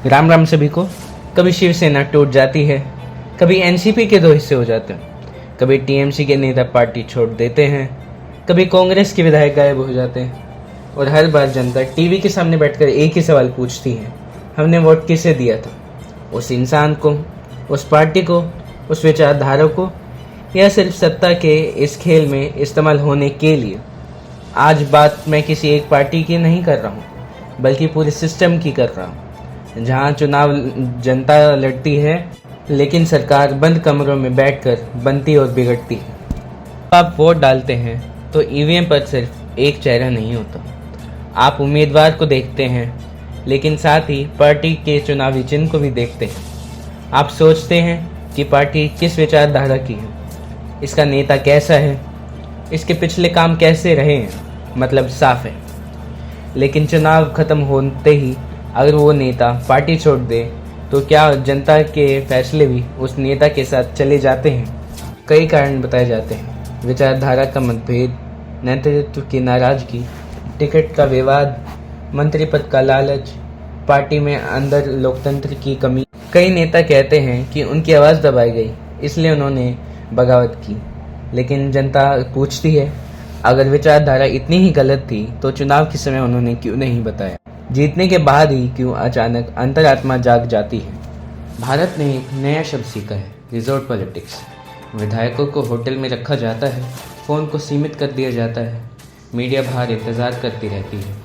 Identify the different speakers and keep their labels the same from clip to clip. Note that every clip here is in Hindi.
Speaker 1: राम राम सभी को। कभी शिवसेना टूट जाती है, कभी एनसीपी के दो हिस्से हो जाते हैं, कभी टीएमसी के नेता पार्टी छोड़ देते हैं, कभी कांग्रेस के विधायक गायब हो जाते हैं और हर बार जनता टीवी के सामने बैठकर एक ही सवाल पूछती है, हमने वोट किसे दिया था? उस इंसान को, उस पार्टी को, उस विचारधारा को, या सिर्फ सत्ता के इस खेल में इस्तेमाल होने के लिए? आज बात मैं किसी एक पार्टी की नहीं कर रहा हूँ, बल्कि पूरे सिस्टम की कर रहा हूँ, जहाँ चुनाव जनता लड़ती है लेकिन सरकार बंद कमरों में बैठकर बनती और बिगड़ती है। आप वोट डालते हैं तो ईवीएम पर सिर्फ एक चेहरा नहीं होता, आप उम्मीदवार को देखते हैं लेकिन साथ ही पार्टी के चुनावी चिन्ह को भी देखते हैं। आप सोचते हैं कि पार्टी किस विचारधारा की है, इसका नेता कैसा है, इसके पिछले काम कैसे रहे हैं, मतलब साफ है। लेकिन चुनाव खत्म होते ही अगर वो नेता पार्टी छोड़ दे तो क्या जनता के फैसले भी उस नेता के साथ चले जाते हैं? कई कारण बताए जाते हैं, विचारधारा का मतभेद, नेतृत्व की नाराजगी, टिकट का विवाद, मंत्री पद का लालच, पार्टी में अंदर लोकतंत्र की कमी। कई नेता कहते हैं कि उनकी आवाज़ दबाई गई इसलिए उन्होंने बगावत की, लेकिन जनता पूछती है अगर विचारधारा इतनी ही गलत थी तो चुनाव के समय उन्होंने क्यों नहीं बताया? जीतने के बाद ही क्यों अचानक अंतरात्मा जाग जाती है? भारत ने एक नया शब्द सीखा है, रिजॉर्ट पॉलिटिक्स। विधायकों को होटल में रखा जाता है, फ़ोन को सीमित कर दिया जाता है, मीडिया बाहर इंतज़ार करती रहती है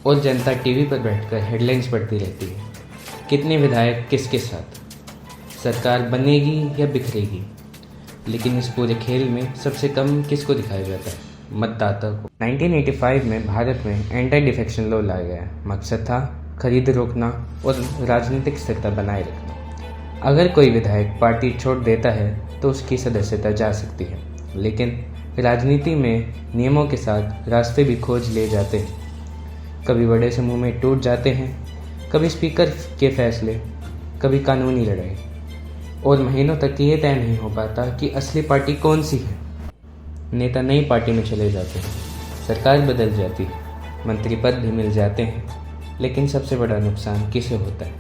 Speaker 1: और जनता टीवी पर बैठकर हेडलाइंस पढ़ती रहती है। कितने विधायक किसके साथ? सरकार बनेगी या बिखरेगी? लेकिन इस पूरे खेल में सबसे कम किसको दिखाया जाता है? मतदाता को। 1985 में भारत में एंटी डिफेक्शन लॉ लाया गया। मकसद था खरीद रोकना और राजनीतिक स्थिरता बनाए रखना। अगर कोई विधायक पार्टी छोड़ देता है तो उसकी सदस्यता जा सकती है, लेकिन राजनीति में नियमों के साथ रास्ते भी खोज लिए जाते हैं। कभी बड़े समूह में टूट जाते हैं, कभी स्पीकर के फैसले, कभी कानूनी लड़ाई, और महीनों तक ये तय नहीं हो पाता कि असली पार्टी कौन सी है। नेता नई पार्टी में चले जाते हैं, सरकार बदल जाती है, मंत्री पद भी मिल जाते हैं, लेकिन सबसे बड़ा नुकसान किसे होता है?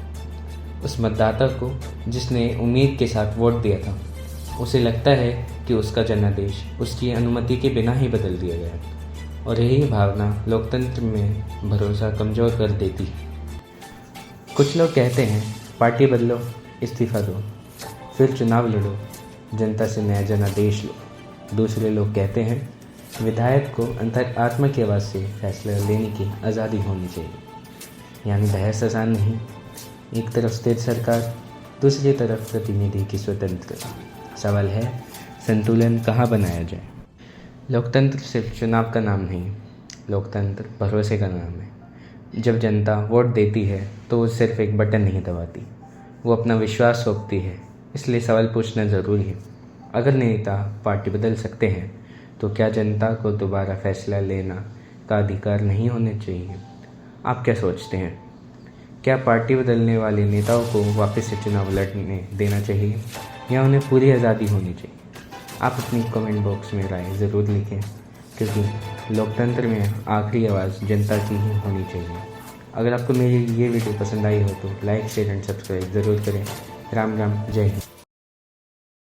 Speaker 1: उस मतदाता को जिसने उम्मीद के साथ वोट दिया था। उसे लगता है कि उसका जनादेश उसकी अनुमति के बिना ही बदल दिया गया, और यही भावना लोकतंत्र में भरोसा कमज़ोर कर देती है। कुछ लोग कहते हैं पार्टी बदलो, इस्तीफ़ा दो, फिर चुनाव लड़ो, जनता से नया जनादेश लो। दूसरे लोग कहते हैं विधायक को अंतरात्मा की आवाज़ से फैसला लेने की आज़ादी होनी चाहिए, यानी बहस आसान नहीं, एक तरफ स्थिर सरकार, दूसरी तरफ प्रतिनिधि की स्वतंत्रता। सवाल है संतुलन कहाँ बनाया जाए? लोकतंत्र सिर्फ चुनाव का नाम नहीं, लोकतंत्र भरोसे का नाम है। जब जनता वोट देती है तो वो सिर्फ एक बटन नहीं दबाती, वो अपना विश्वास सौंपती है। इसलिए सवाल पूछना ज़रूरी है, अगर नेता पार्टी बदल सकते हैं तो क्या जनता को दोबारा फैसला लेना का अधिकार नहीं होना चाहिए? आप क्या सोचते हैं? क्या पार्टी बदलने वाले नेताओं को वापस से चुनाव लड़ने देना चाहिए या उन्हें पूरी आज़ादी होनी चाहिए? आप अपनी कमेंट बॉक्स में राय ज़रूर लिखें, क्योंकि लोकतंत्र में आखिरी आवाज़ जनता की ही होनी चाहिए। अगर आपको मेरी ये वीडियो पसंद आई हो तो लाइक, शेयर एंड सब्सक्राइब ज़रूर करें। राम राम, जय हिंद।